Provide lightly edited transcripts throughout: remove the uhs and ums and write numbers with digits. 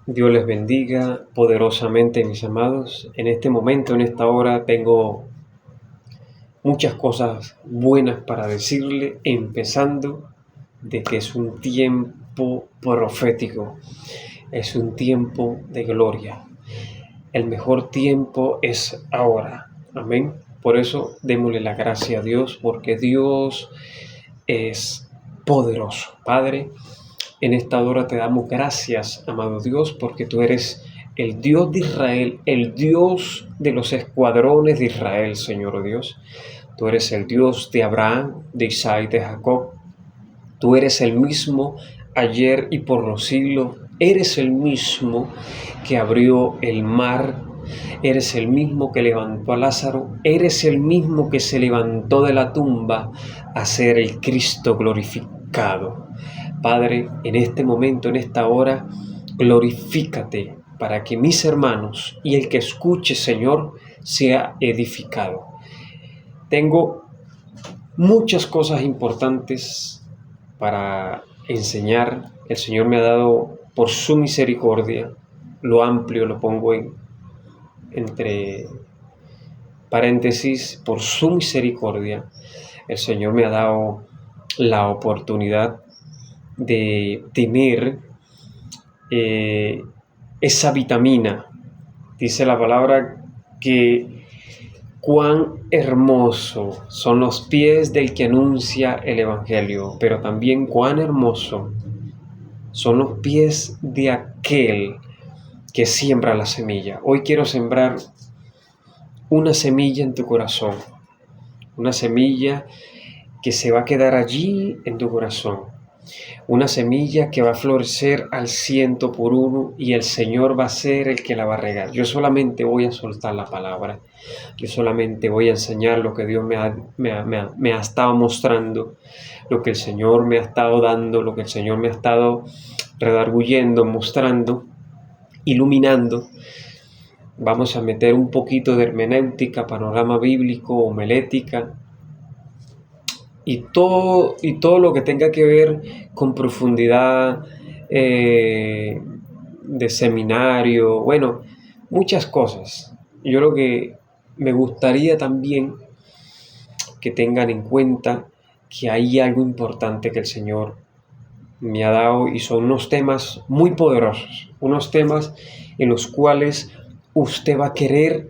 Dios les bendiga poderosamente, mis amados. En este momento, en esta hora, tengo muchas cosas buenas para decirle, empezando de que es un tiempo profético, es un tiempo de gloria. El mejor tiempo es ahora. Amén. Por eso, démosle la gracia a Dios, porque Dios es poderoso. Padre, en esta hora te damos gracias, amado Dios, porque tú eres el Dios de Israel, el Dios de los escuadrones de Israel, Señor Dios. Tú eres el Dios de Abraham, de Isaac, de Jacob. Tú eres el mismo ayer y por los siglos. Eres el mismo que abrió el mar. Eres el mismo que levantó a Lázaro. Eres el mismo que se levantó de la tumba a ser el Cristo glorificado. Padre, en este momento, en esta hora, glorifícate para que mis hermanos y el que escuche, Señor, sea edificado. Tengo muchas cosas importantes para enseñar. El Señor me ha dado por su misericordia, lo amplio lo pongo entre paréntesis, por su misericordia, el Señor me ha dado la oportunidad de tener esa vitamina. Dice la palabra que cuán hermoso son los pies del que anuncia el Evangelio, pero también cuán hermoso son los pies de aquel que siembra la semilla. Hoy quiero sembrar una semilla en tu corazón, una semilla que se va a quedar allí en tu corazón. Una semilla que va a florecer al 100 por 1 y el Señor va a ser el que la va a regar. Yo solamente voy a soltar la palabra. Yo solamente voy a enseñar lo que Dios me ha estado mostrando, lo que el Señor me ha estado dando, lo que el Señor me ha estado redarguyendo, mostrando, iluminando. Vamos a meter un poquito de hermenéutica, panorama bíblico, homilética, y todo lo que tenga que ver con profundidad de seminario, bueno, muchas cosas. Yo lo que me gustaría también que tengan en cuenta que hay algo importante que el Señor me ha dado y son unos temas muy poderosos, unos temas en los cuales usted va a querer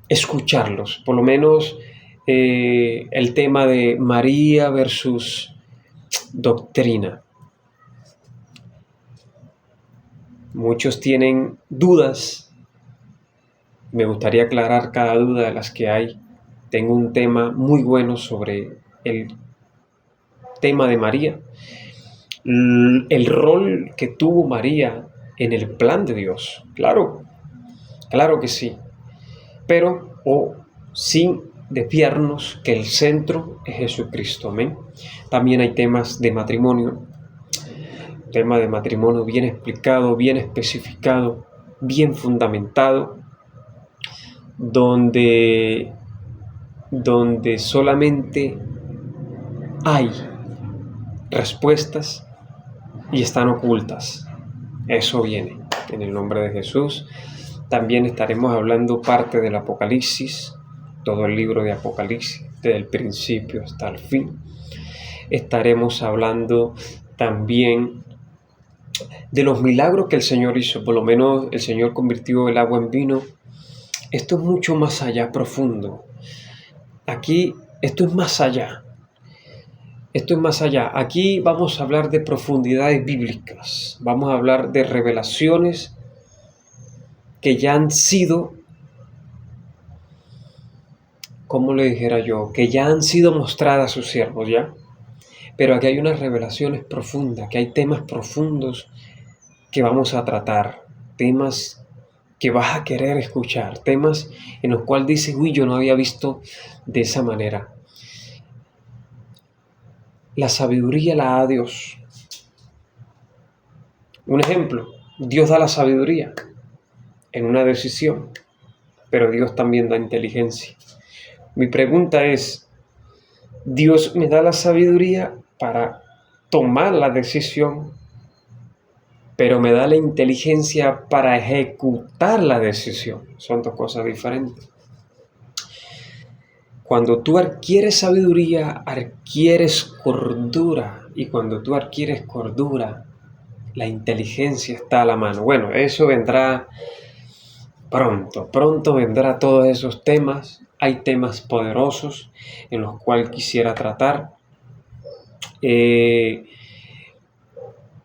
escucharlos, por lo menos el tema de María versus doctrina. Muchos tienen dudas, me gustaría aclarar cada duda de las que hay. Tengo un tema muy bueno sobre el tema de María, el rol que tuvo María en el plan de Dios. Claro que sí, pero sin desviarnos que el centro es Jesucristo, amén. También hay temas de matrimonio, tema de matrimonio bien explicado, bien especificado, bien fundamentado, donde solamente hay respuestas y están ocultas. Eso viene en el nombre de Jesús. También estaremos hablando parte del Apocalipsis, todo el libro de Apocalipsis, desde el principio hasta el fin. Estaremos hablando también de los milagros que el Señor hizo. Por lo menos el Señor convirtió el agua en vino. Esto es mucho más allá, profundo. Aquí, esto es más allá. Esto es más allá. Aquí vamos a hablar de profundidades bíblicas. Vamos a hablar de revelaciones que ya han sido, como le dijera yo, que ya han sido mostradas a sus siervos, ¿ya? Pero aquí hay unas revelaciones profundas, que hay temas profundos que vamos a tratar, temas que vas a querer escuchar, temas en los cuales dices, uy, yo no había visto de esa manera. La sabiduría la da Dios. Un ejemplo, Dios da la sabiduría en una decisión, pero Dios también da inteligencia. Mi pregunta es, ¿Dios me da la sabiduría para tomar la decisión pero me da la inteligencia para ejecutar la decisión. Son dos cosas diferentes. Cuando tú adquieres sabiduría, adquieres cordura. Y cuando tú adquieres cordura, la inteligencia está a la mano. Bueno, eso vendrá pronto vendrá todos esos temas. Hay temas poderosos en los cuales quisiera tratar.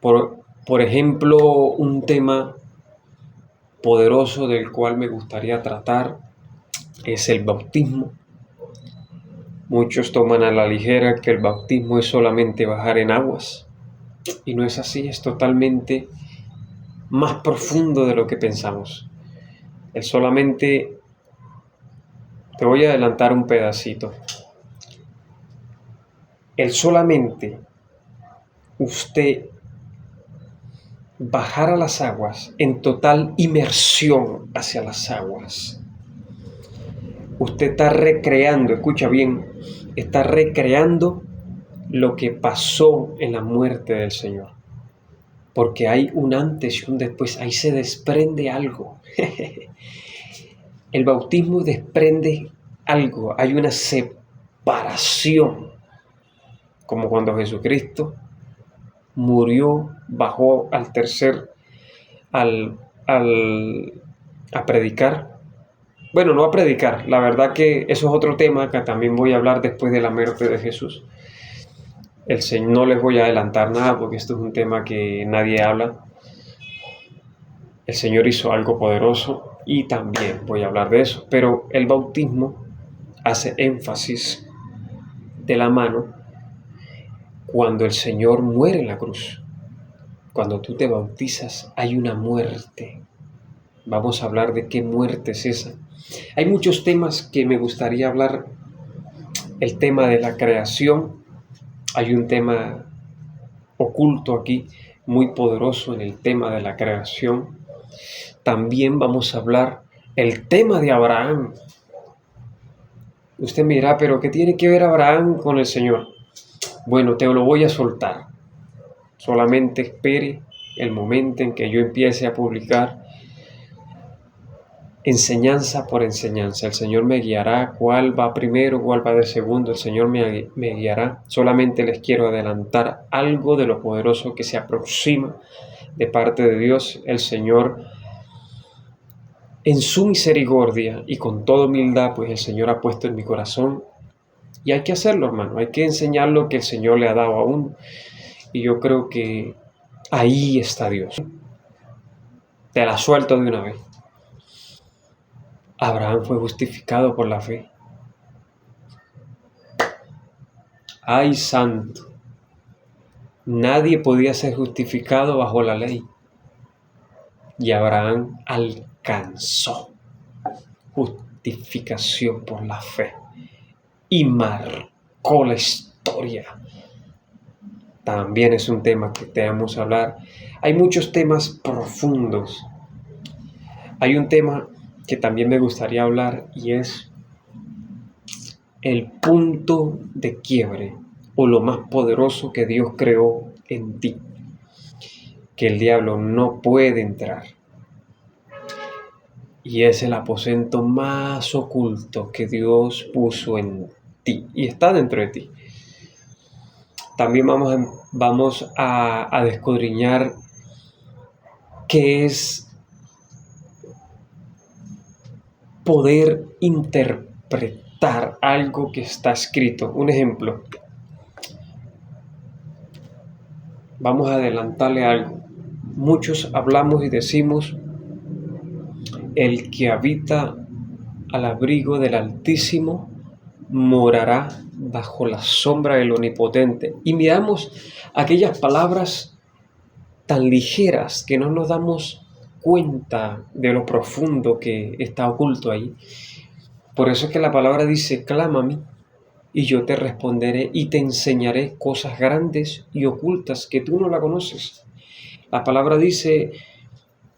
Por ejemplo, un tema poderoso del cual me gustaría tratar es el bautismo. Muchos toman a la ligera que el bautismo es solamente bajar en aguas, y no es así, es totalmente más profundo de lo que pensamos. Es solamente, te voy a adelantar un pedacito, el solamente usted bajar a las aguas en total inmersión hacia las aguas, usted está recreando, escucha bien, está recreando lo que pasó en la muerte del Señor. Porque hay un antes y un después, ahí se desprende algo. El bautismo desprende algo, hay una separación. Como cuando Jesucristo murió, bajó al tercer, a predicar. Bueno, no a predicar, la verdad que eso es otro tema que también voy a hablar después de la muerte de Jesús. El Señor, no les voy a adelantar nada porque esto es un tema que nadie habla. El Señor hizo algo poderoso y también voy a hablar de eso. Pero el bautismo hace énfasis de la mano cuando el Señor muere en la cruz. Cuando tú te bautizas hay una muerte. Vamos a hablar de qué muerte es esa. Hay muchos temas que me gustaría hablar. El tema de la creación. Hay un tema oculto aquí, muy poderoso en el tema de la creación. También vamos a hablar el tema de Abraham. Usted me dirá, ¿pero qué tiene que ver Abraham con el Señor? Bueno, te lo voy a soltar. Solamente espere el momento en que yo empiece a publicar enseñanza por enseñanza. El Señor me guiará cuál va primero, cuál va de segundo. El Señor me guiará. Solamente les quiero adelantar algo de lo poderoso que se aproxima de parte de Dios. El Señor, en su misericordia y con toda humildad, pues el Señor ha puesto en mi corazón. Y hay que hacerlo, hermano. Hay que enseñar lo que el Señor le ha dado a uno. Y yo creo que ahí está Dios. Te la suelto de una vez. Abraham fue justificado por la fe. ¡Ay, santo! Nadie podía ser justificado bajo la ley. Y Abraham alcanzó justificación por la fe. Y marcó la historia. También es un tema que debemos hablar. Hay muchos temas profundos. Hay un tema que también me gustaría hablar y es el punto de quiebre o lo más poderoso que Dios creó en ti, que el diablo no puede entrar. Y es el aposento más oculto que Dios puso en ti y está dentro de ti. También vamos a descudriñar qué es poder interpretar algo que está escrito. Un ejemplo. Vamos a adelantarle algo. Muchos hablamos y decimos, el que habita al abrigo del Altísimo morará bajo la sombra del Omnipotente. Y miramos aquellas palabras tan ligeras que no nos damos cuenta de lo profundo que está oculto ahí. Por eso es que la palabra dice, clama a mí y yo te responderé y te enseñaré cosas grandes y ocultas que tú no la conoces. La palabra dice,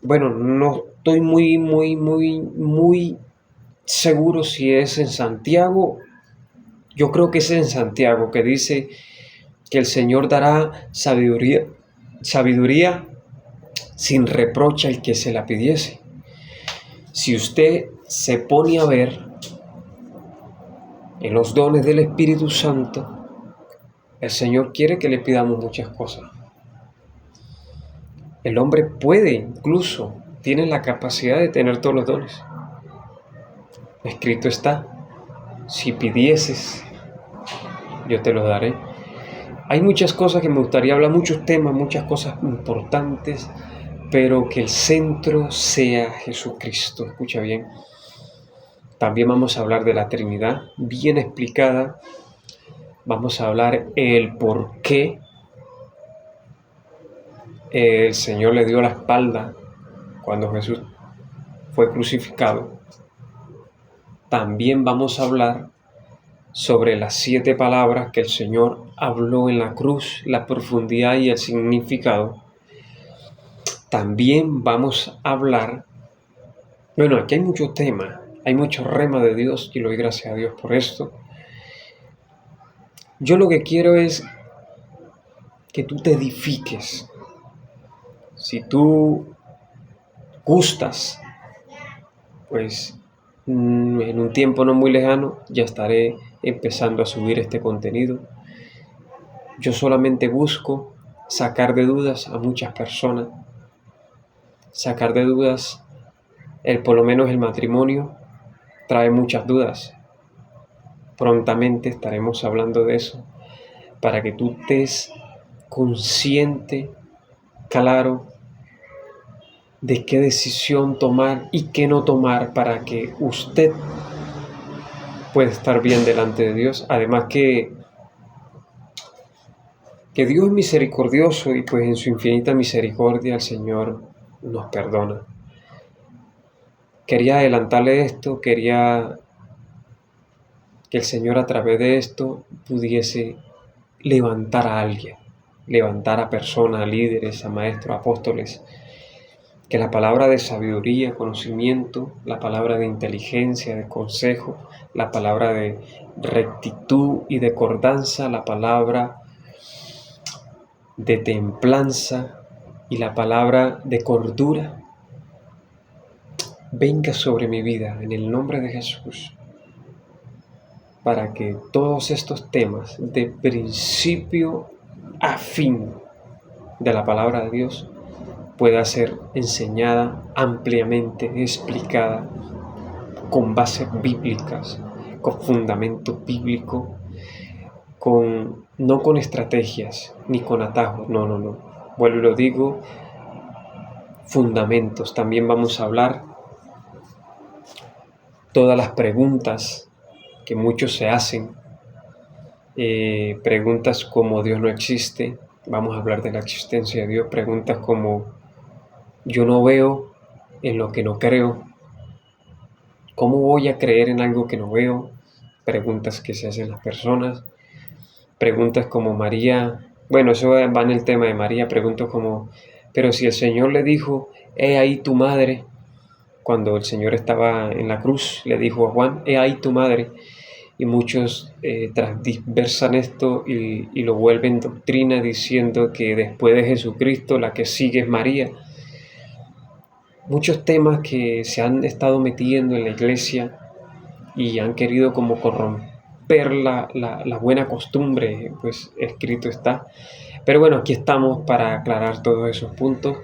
bueno, no estoy muy seguro si es en Santiago. Yo creo que es en Santiago, que dice que el Señor dará sabiduría sin reproche al que se la pidiese. Si usted se pone a ver en los dones del Espíritu Santo, el Señor quiere que le pidamos muchas cosas. El hombre puede, incluso, tiene la capacidad de tener todos los dones. Escrito está, si pidieses, yo te los daré. Hay muchas cosas que me gustaría hablar, muchos temas, muchas cosas importantes, pero que el centro sea Jesucristo. Escucha bien. También vamos a hablar de la Trinidad, bien explicada. Vamos a hablar el por qué el Señor le dio la espalda cuando Jesús fue crucificado. También vamos a hablar sobre las 7 palabras que el Señor habló en la cruz, la profundidad y el significado. También vamos a hablar, bueno, aquí hay muchos temas, hay mucho rema de Dios y le doy gracias a Dios por esto. Yo lo que quiero es que tú te edifiques. Si tú gustas, pues en un tiempo no muy lejano ya estaré empezando a subir este contenido. Yo solamente busco sacar de dudas a muchas personas, sacar de dudas, por lo menos el matrimonio trae muchas dudas. Prontamente estaremos hablando de eso, para que tú estés consciente, claro, de qué decisión tomar y qué no tomar para que usted pueda estar bien delante de Dios. Además que Dios es misericordioso y pues en su infinita misericordia el Señor nos perdona. Quería adelantarle esto, quería que el Señor a través de esto pudiese levantar a alguien, levantar a personas, a líderes, a maestros, apóstoles, que la palabra de sabiduría, conocimiento, la palabra de inteligencia, de consejo, la palabra de rectitud y de cordanza, la palabra de templanza y la palabra de cordura, venga sobre mi vida en el nombre de Jesús, para que todos estos temas de principio a fin de la palabra de Dios pueda ser enseñada ampliamente, explicada, con bases bíblicas, con fundamento bíblico, no con estrategias ni con atajos, no. Vuelvo y lo digo, fundamentos. También vamos a hablar todas las preguntas que muchos se hacen, preguntas como Dios no existe, vamos a hablar de la existencia de Dios, preguntas como yo no veo en lo que no creo, ¿cómo voy a creer en algo que no veo? Preguntas que se hacen las personas, preguntas como María, bueno, eso va en el tema de María, preguntas como, pero si el Señor le dijo, he ahí tu madre, cuando el Señor estaba en la cruz, le dijo a Juan, he ahí tu madre, y muchos transversan esto y lo vuelven doctrina diciendo que después de Jesucristo la que sigue es María. Muchos temas que se han estado metiendo en la iglesia y han querido como corromper la buena costumbre, pues escrito está. Pero bueno, aquí estamos para aclarar todos esos puntos.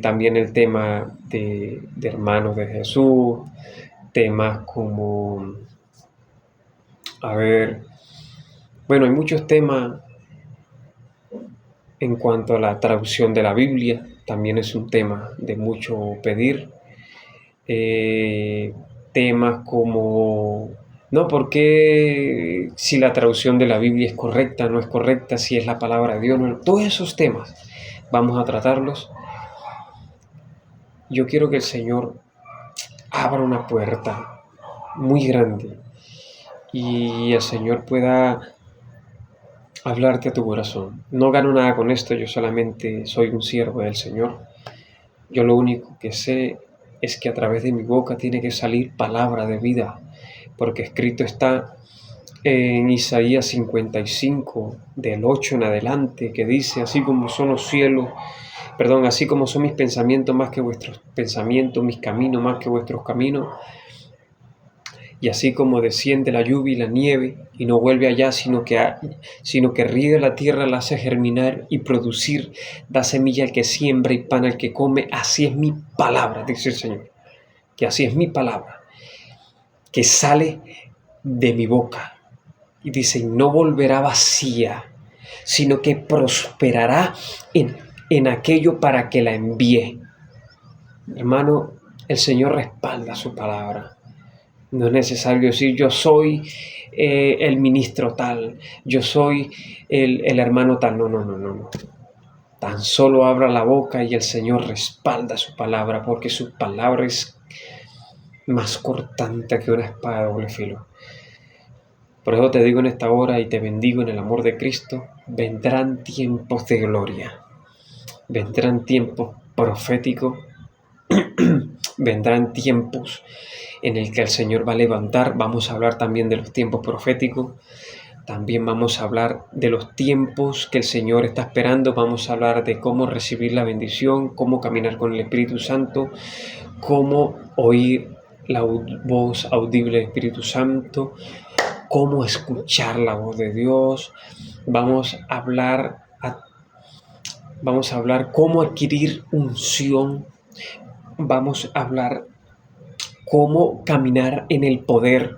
También el tema de hermanos de Jesús, temas como, bueno, hay muchos temas en cuanto a la traducción de la Biblia, también es un tema de mucho pedir. Temas como, no, ¿por qué si la traducción de la Biblia es correcta, no es correcta, si es la palabra de Dios? No, todos esos temas vamos a tratarlos. Yo quiero que el Señor abra una puerta muy grande y el Señor pueda hablarte a tu corazón. No gano nada con esto, yo solamente soy un siervo del Señor. Yo lo único que sé es que a través de mi boca tiene que salir palabra de vida, porque escrito está en Isaías 55, del 8 en adelante, que dice, así como son los cielos así como son mis pensamientos más que vuestros pensamientos, mis caminos más que vuestros caminos, y así como desciende la lluvia y la nieve y no vuelve allá, sino que riega la tierra, la hace germinar y producir, da semilla al que siembra y pan al que come, así es mi palabra, dice el Señor, que así es mi palabra, que sale de mi boca. Y dice, no volverá vacía, sino que prosperará en aquello para que la envíe. Hermano, el Señor respalda su palabra. No es necesario decir yo soy el ministro tal, yo soy el hermano tal. No. Tan solo abra la boca y el Señor respalda su palabra, porque su palabra es más cortante que una espada de doble filo. Por eso te digo en esta hora y te bendigo en el amor de Cristo, vendrán tiempos de gloria, vendrán tiempos proféticos, vendrán tiempos en el que el Señor va a levantar. Vamos a hablar también de los tiempos proféticos, también vamos a hablar de los tiempos que el Señor está esperando, vamos a hablar de cómo recibir la bendición, cómo caminar con el Espíritu Santo, cómo oír la voz audible del Espíritu Santo, cómo escuchar la voz de Dios. Vamos a hablar cómo adquirir unción. Vamos a hablar cómo caminar en el poder.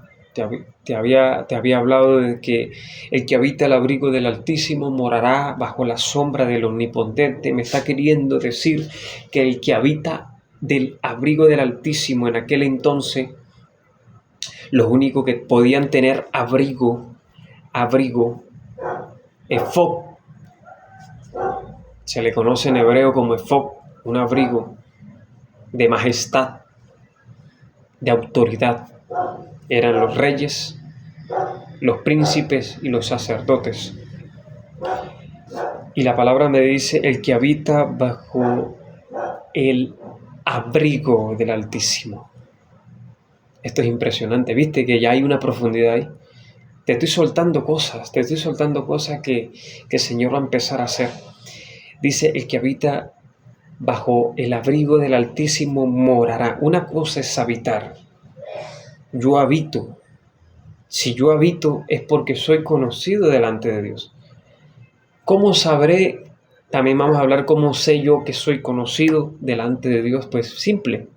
Te había hablado de que el que habita el abrigo del Altísimo morará bajo la sombra del Omnipotente. Me está queriendo decir que el que habita del abrigo del Altísimo en aquel entonces, los únicos que podían tener abrigo, efod, se le conoce en hebreo como efod, un abrigo de majestad, de autoridad. Eran los reyes, los príncipes y los sacerdotes. Y la palabra me dice, el que habita bajo el abrigo del Altísimo. Esto es impresionante, ¿viste? Que ya hay una profundidad ahí. Te estoy soltando cosas que el Señor va a empezar a hacer. Dice, el que habita bajo el abrigo del Altísimo morará. Una cosa es habitar. Yo habito. Si yo habito es porque soy conocido delante de Dios. ¿Cómo sabré? También vamos a hablar cómo sé yo que soy conocido delante de Dios. Pues simple.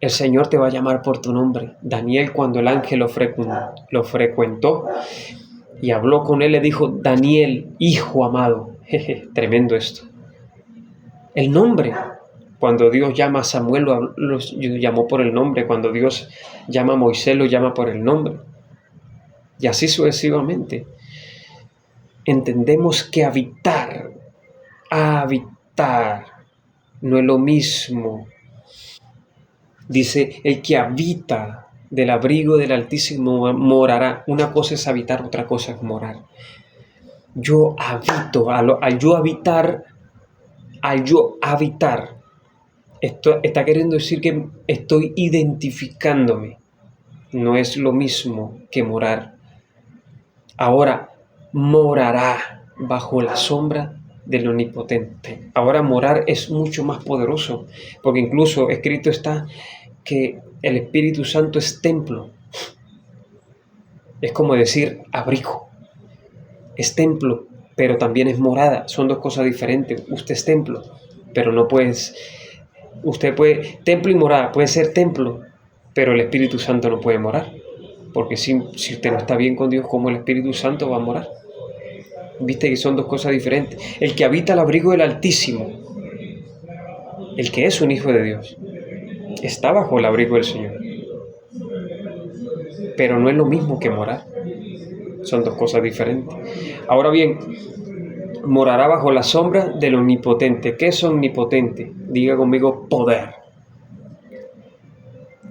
El Señor te va a llamar por tu nombre. Daniel, cuando el ángel lo frecuentó y habló con él, le dijo, Daniel, hijo amado. Jeje, tremendo esto. El nombre. Cuando Dios llama a Samuel, lo llamó por el nombre. Cuando Dios llama a Moisés, lo llama por el nombre. Y así sucesivamente. Entendemos que habitar, no es lo mismo. Dice, el que habita del abrigo del Altísimo morará. Una cosa es habitar, otra cosa es morar. Yo habito, al yo habitar, esto está queriendo decir que estoy identificándome. No es lo mismo que morar. Ahora, morará bajo la sombra del Omnipotente. Ahora morar es mucho más poderoso, porque incluso escrito está que el Espíritu Santo es templo. Es como decir abrigo. Es templo, pero también es morada. Son dos cosas diferentes. Usted es templo, pero no puedes... Usted puede... Templo y morada. Puede ser templo, pero el Espíritu Santo no puede morar. Porque si usted no está bien con Dios, ¿cómo el Espíritu Santo va a morar? Viste que son dos cosas diferentes. El que habita el abrigo del Altísimo, el que es un hijo de Dios, está bajo el abrigo del Señor. Pero no es lo mismo que morar. Son dos cosas diferentes. Ahora bien, morará bajo la sombra del Omnipotente. ¿Qué es omnipotente? Diga conmigo, poder.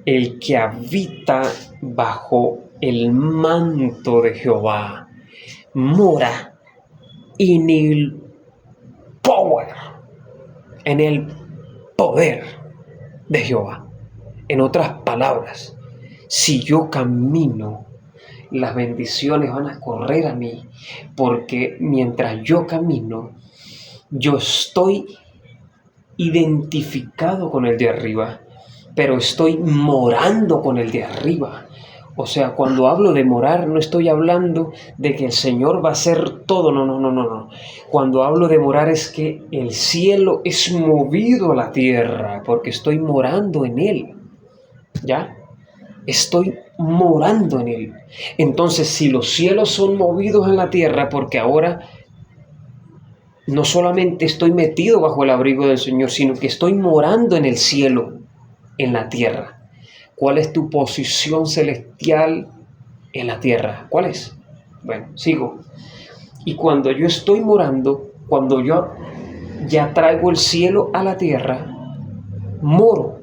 El que habita bajo el manto de Jehová mora en el poder de Jehová. En otras palabras, si yo camino, las bendiciones van a correr a mí, porque mientras yo camino, yo estoy identificado con el de arriba, pero estoy morando con el de arriba. O sea, cuando hablo de morar, no estoy hablando de que el Señor va a hacer todo, no. Cuando hablo de morar es que el cielo es movido a la tierra, porque estoy morando en Él, ¿ya? Estoy morando en Él. Entonces, si los cielos son movidos en la tierra, porque ahora no solamente estoy metido bajo el abrigo del Señor, sino que estoy morando en el cielo, en la tierra. ¿Cuál es tu posición celestial en la tierra? ¿Cuál es? Bueno, sigo. Y cuando yo estoy morando, cuando yo ya traigo el cielo a la tierra, moro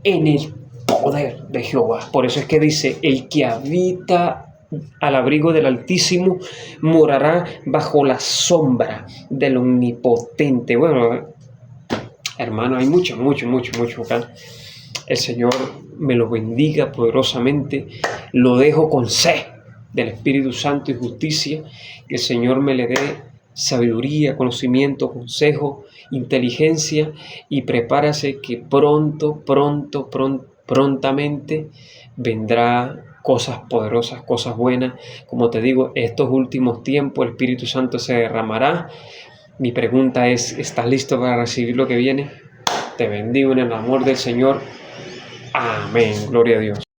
en el poder de Jehová. Por eso es que dice, el que habita al abrigo del Altísimo morará bajo la sombra del Omnipotente. Bueno, hermano, hay mucho acá. El Señor me lo bendiga poderosamente. Lo dejo con sed del Espíritu Santo y justicia. Que el Señor me le dé sabiduría, conocimiento, consejo, inteligencia, y prepárase que prontamente vendrá cosas poderosas, cosas buenas. Como te digo, estos últimos tiempos el Espíritu Santo se derramará. Mi pregunta es, ¿estás listo para recibir lo que viene? Te bendigo en el amor del Señor. Amén. Gloria a Dios.